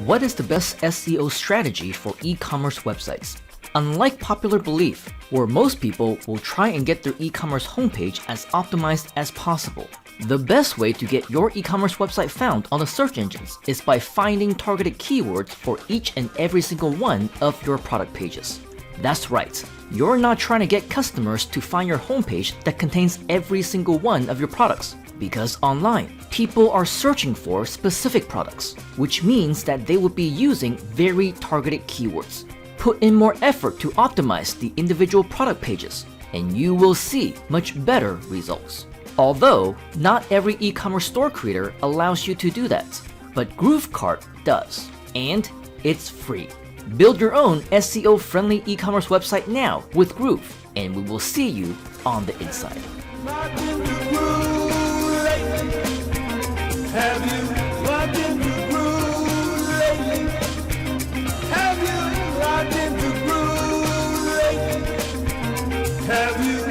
What is the best SEO strategy for e-commerce websites? Unlike popular belief, where most people will try and get their e-commerce homepage as optimized as possible, the best way to get your e-commerce website found on the search engines is by finding targeted keywords for each and every single one of your product pages. That's right, you're not trying to get customers to find your homepage that contains every single one of your products. Because online, people are searching for specific products, which means that they will be using very targeted keywords. Put in more effort to optimize the individual product pages, and you will see much better results. Although, not every e-commerce store creator allows you to do that, but GrooveCart does, and it's free. Build your own SEO-friendly e-commerce website now with Groove, and we will see you on the inside. Have you locked into groove lately? Have you locked into groove lately? Have you